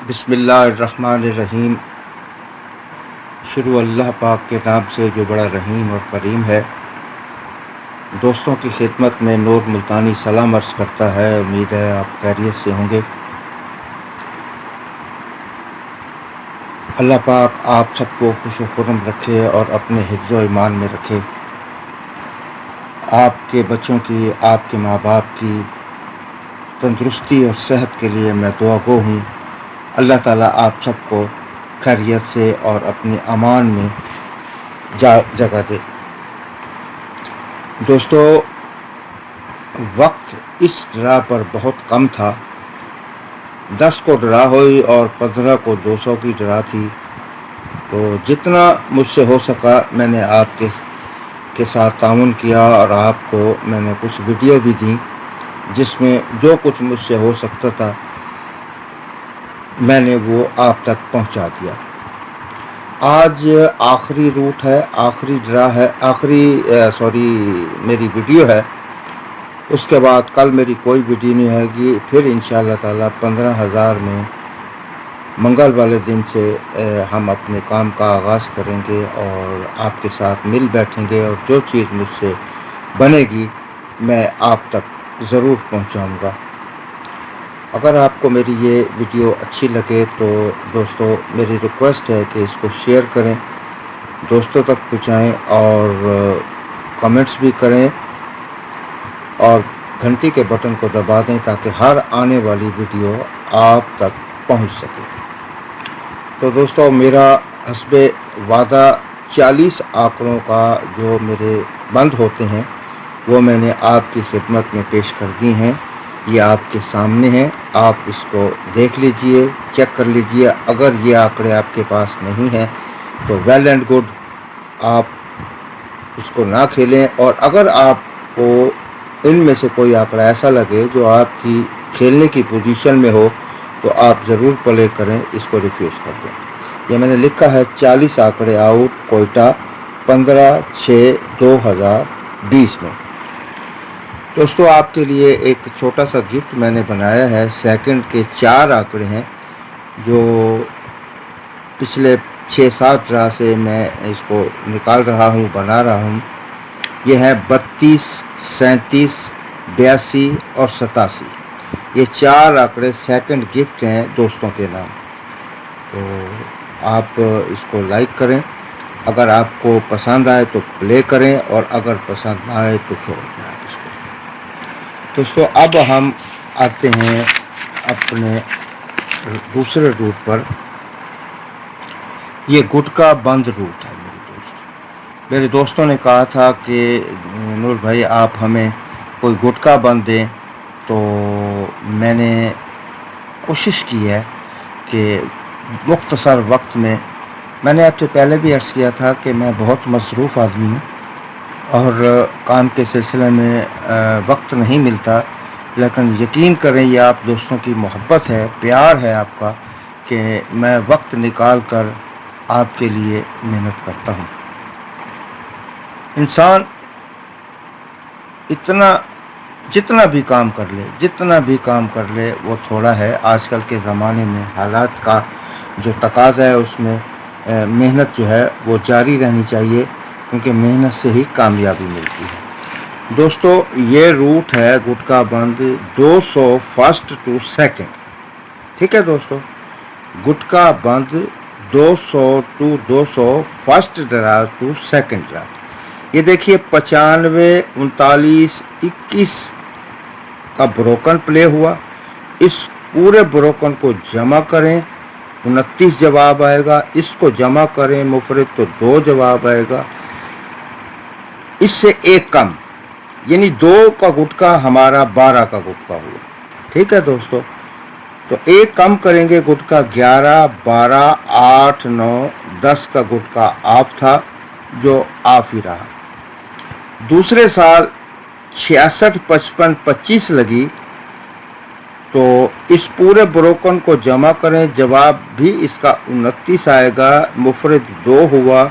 بسم اللہ الرحمن الرحیم۔ شروع اللہ پاک کے نام سے جو بڑا رحیم اور کریم ہے۔ دوستوں کی خدمت میں نور ملتانی سلام عرض کرتا ہے۔ امید ہے آپ خیریت سے ہوں گے۔ اللہ پاک آپ سب کو خوش و خرم رکھے اور اپنے حفظ و ایمان میں رکھے۔ آپ کے بچوں کی، آپ کے ماں باپ کی تندرستی اور صحت کے لیے میں دعا گو ہوں۔ اللہ تعالیٰ آپ سب کو خیریت سے اور اپنی امان میں جگہ دے۔ دوستو، وقت اس ڈرا پر بہت کم تھا۔ 10 کو ڈرا ہوئی اور 15 کو 200 کی ڈرا تھی، تو جتنا مجھ سے ہو سکا میں نے آپ کے ساتھ تعاون کیا اور آپ کو میں نے کچھ ویڈیو بھی دیں جس میں جو کچھ مجھ سے ہو سکتا تھا میں نے وہ آپ تک پہنچا دیا۔ آج آخری روٹ ہے، آخری ڈرا ہے، میری ویڈیو ہے۔ اس کے بعد کل میری کوئی ویڈیو نہیں ہے گی۔ پھر انشاءاللہ تعالیٰ 15,000 میں منگل والے دن سے ہم اپنے کام کا آغاز کریں گے اور آپ کے ساتھ مل بیٹھیں گے، اور جو چیز مجھ سے بنے گی میں آپ تک ضرور پہنچاؤں گا۔ اگر آپ کو میری یہ ویڈیو اچھی لگے تو دوستو میری ریکویسٹ ہے کہ اس کو شیئر کریں، دوستوں تک پہنچائیں اور کمنٹس بھی کریں اور گھنٹی کے بٹن کو دبا دیں تاکہ ہر آنے والی ویڈیو آپ تک پہنچ سکے۔ تو دوستو، میرا حسب وعدہ 40 آنکڑوں کا جو میرے بند ہوتے ہیں وہ میں نے آپ کی خدمت میں پیش کر دی ہیں۔ یہ آپ کے سامنے ہیں، آپ اس کو دیکھ لیجئے، چیک کر لیجئے۔ اگر یہ آنکڑے آپ کے پاس نہیں ہیں تو ویل اینڈ گڈ، آپ اس کو نہ کھیلیں، اور اگر آپ کو ان میں سے کوئی آنکڑا ایسا لگے جو آپ کی کھیلنے کی پوزیشن میں ہو تو آپ ضرور پلے کریں، اس کو ریفیوز کر دیں۔ یہ میں نے لکھا ہے 40 آنکڑے آؤٹ کوئٹہ 15/6/2020 میں۔ دوستو، آپ کے لیے ایک چھوٹا سا گفٹ میں نے بنایا ہے۔ سیکنڈ کے 4 آنکڑے ہیں جو پچھلے 6-7 ڈرا سے میں اس کو نکال رہا ہوں، بنا رہا ہوں۔ یہ ہے 32، 37، 82 اور 87۔ یہ 4 آنکڑے سیکنڈ گفٹ ہیں دوستوں کے نام۔ تو آپ اس کو لائک کریں، اگر آپ کو پسند آئے تو پلے کریں، اور اگر پسند نہ آئے تو چھوڑ دیں آپ اس کو۔ دوستو، اب ہم آتے ہیں اپنے دوسرے روٹ پر۔ یہ گٹکا بند روٹ ہے میرے دوستوں نے کہا تھا کہ نور بھائی آپ ہمیں کوئی گٹکا بند دیں، تو میں نے کوشش کی ہے کہ مختصر وقت میں نے آپ سے پہلے بھی عرض کیا تھا کہ میں بہت مصروف آدمی ہوں اور کام کے سلسلے میں وقت نہیں ملتا، لیکن یقین کریں یہ آپ دوستوں کی محبت ہے، پیار ہے آپ کا، کہ میں وقت نکال کر آپ کے لیے محنت کرتا ہوں۔ انسان جتنا بھی کام کر لے وہ تھوڑا ہے۔ آج کل کے زمانے میں حالات کا جو تقاضا ہے اس میں محنت جو ہے وہ جاری رہنی چاہیے، کیونکہ محنت سے ہی کامیابی ملتی ہے۔ دوستو، یہ روٹ ہے گٹکا بند 200 فرسٹ ٹو سیکنڈ۔ ٹھیک ہے دوستو، گٹکا بند 200 to 200 first draw to second draw. یہ دیکھیے 95، 39، 21 کا بروکن پلے ہوا۔ اس پورے بروکن کو جمع کریں، 29 جواب آئے گا۔ اس کو جمع کریں مفرد تو 2 جواب آئے گا۔ اس سے ایک کم، یعنی 2 کا گٹکا ہمارا 12 کا گٹکا ہوا۔ ٹھیک ہے دوستو، تو ایک کم کریں گے گٹکا 11، 12، 8، 9، 10 کا گٹکا آف تھا جو آف ہی رہا۔ دوسرے سال 66، 55، 25 لگی، تو اس پورے بروکن کو جمع کریں، جواب بھی اس کا 29 آئے گا، مفرد 2 ہوا،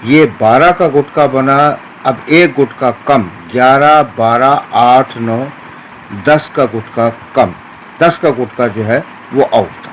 یہ 12 کا گٹکا بنا۔ اب ایک گٹکا کم، 11، 12، 8، 9، 10 کا گٹکا کم، 10 کا گٹکا جو ہے وہ آؤٹ تھا۔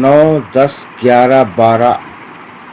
9 10 11 12,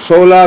16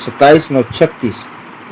27 9 36,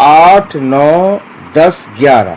8 9 10 11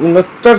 69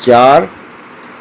4,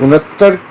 69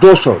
200,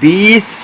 20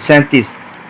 37,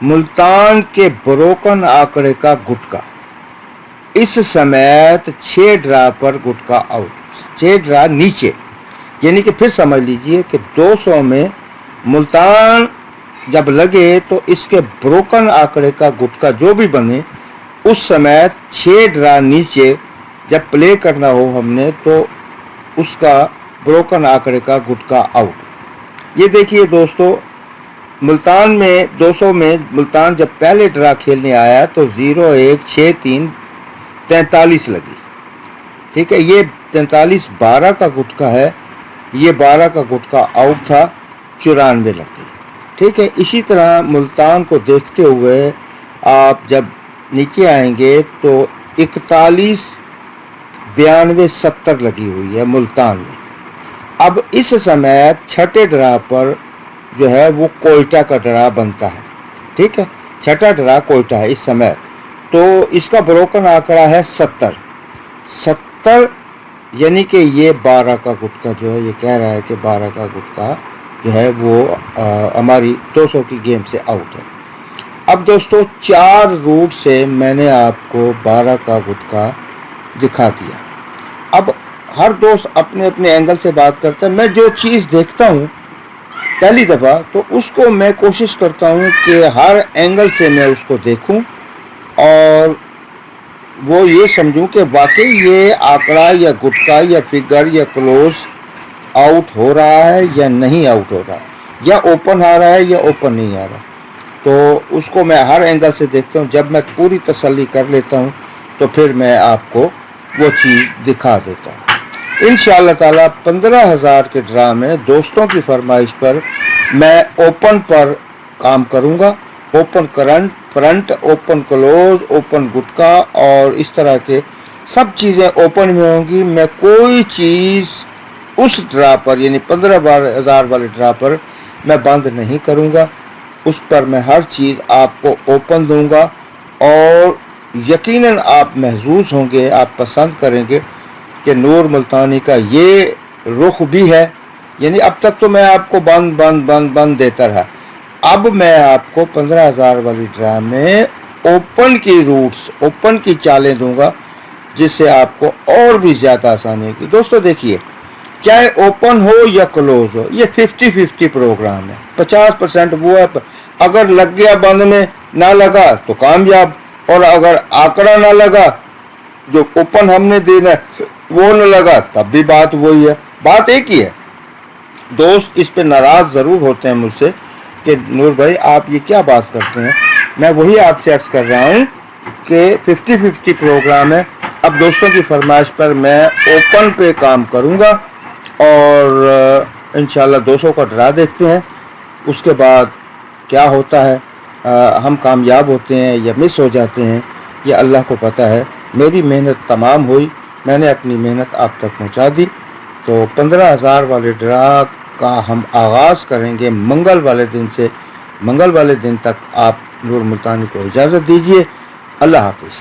ملتان کے بروکن آنکڑے کا گٹکا، اس سمیت 6 ڈرا پر گٹکا آؤٹ، 6 ڈرا نیچے، یعنی کہ پھر سمجھ لیجئے کہ 200 میں ملتان جب لگے تو اس کے بروکن آنکڑے کا گٹکا جو بھی بنے اس سمیت 6 ڈرا نیچے جب پلے کرنا ہو ہم نے تو اس کا بروکن آنکڑے کا گٹکا آؤٹ۔ یہ دیکھیے دوستو، ملتان میں 200 میں ملتان جب پہلے ڈرا کھیلنے آیا تو 0 1 6 3 43 لگی، ٹھیک ہے، یہ 43 12 کا گٹکا ہے، یہ 12 کا گٹکا آؤٹ تھا، 94 لگ گئی، ٹھیک ہے۔ اسی طرح ملتان کو دیکھتے ہوئے آپ جب نیچے آئیں گے تو 41 92 70 لگی ہوئی ہے ملتان میں۔ اب اس سمیت چھٹے ڈرا پر جو ہے وہ کوئٹہ کا ڈرا بنتا ہے، ٹھیک ہے، چھٹا ڈرا کوئٹہ ہے اس سمیت، تو اس کا بروکن آنکڑا ہے 70، یعنی کہ یہ 12 کا گٹکا جو ہے، یہ کہہ رہا ہے کہ 12 کا گٹکا جو ہے وہ ہماری 200 کی گیم سے آؤٹ ہے۔ اب دوستو 4 روٹ سے میں نے آپ کو 12 کا گٹکا دکھا دیا۔ اب ہر دوست اپنے اپنے اینگل سے بات کرتا ہے، میں جو چیز دیکھتا ہوں پہلی دفعہ تو اس کو میں کوشش کرتا ہوں کہ ہر اینگل سے میں اس کو دیکھوں اور وہ یہ سمجھوں کہ واقعی یہ آنکڑا یا گٹکا یا فگر یا کلوز آؤٹ ہو رہا ہے یا نہیں آؤٹ ہو رہا، یا اوپن آ رہا ہے یا اوپن نہیں آ رہا، تو اس کو میں ہر اینگل سے دیکھتا ہوں۔ جب میں پوری تسلی کر لیتا ہوں تو پھر میں آپ کو وہ چیز دکھا دیتا ہوں۔ انشاءاللہ تعالیٰ 15,000 کے ڈرا میں دوستوں کی فرمائش پر میں اوپن پر کام کروں گا، open current front, open close, open گٹکا اور اس طرح کے سب چیزیں اوپن میں ہوں گی۔ میں کوئی چیز اس ڈرا پر یعنی 15,000 والے ڈرا پر میں بند نہیں کروں گا، اس پر میں ہر چیز آپ کو اوپن دوں گا اور یقیناً آپ محظوظ ہوں گے، آپ پسند کریں گے کہ نور ملتانی کا یہ رخ بھی ہے۔ یعنی اب تک تو میں آپ کو بند دیتا رہا، اب میں آپ کو 15,000 والی ڈرا میں اوپن کی روٹس، اوپن کی چالیں دوں گا، جس سے آپ کو اور بھی زیادہ آسانی ہوگی۔ دوستو دیکھیے، چاہے اوپن ہو یا کلوز ہو، یہ 50-50 پروگرام ہے، 50% وہ ہے، اگر لگ گیا بند میں، نہ لگا تو کامیاب، اور اگر آنکڑا نہ لگا جو اوپن ہم نے دینا ہے وہ نہ لگا تب بھی بات وہی ہے، بات ایک ہی ہے۔ دوست اس پہ ناراض ضرور ہوتے ہیں مجھ سے کہ نور بھائی آپ یہ کیا بات کرتے ہیں، میں وہی آپ سے عرض کر رہا ہوں کہ 50-50 پروگرام ہے۔ اب دوستوں کی فرمائش پر میں اوپن پہ کام کروں گا اور انشاءاللہ 200 کا ڈرا دیکھتے ہیں، اس کے بعد کیا ہوتا ہے، ہم کامیاب ہوتے ہیں یا مس ہو جاتے ہیں، یہ اللہ کو پتہ ہے۔ میری محنت تمام ہوئی، میں نے اپنی محنت آپ تک پہنچا دی، تو 15,000 والے ڈرا کا ہم آغاز کریں گے منگل والے دن سے۔ منگل والے دن تک آپ نور ملتانی کو اجازت دیجیے، اللہ حافظ۔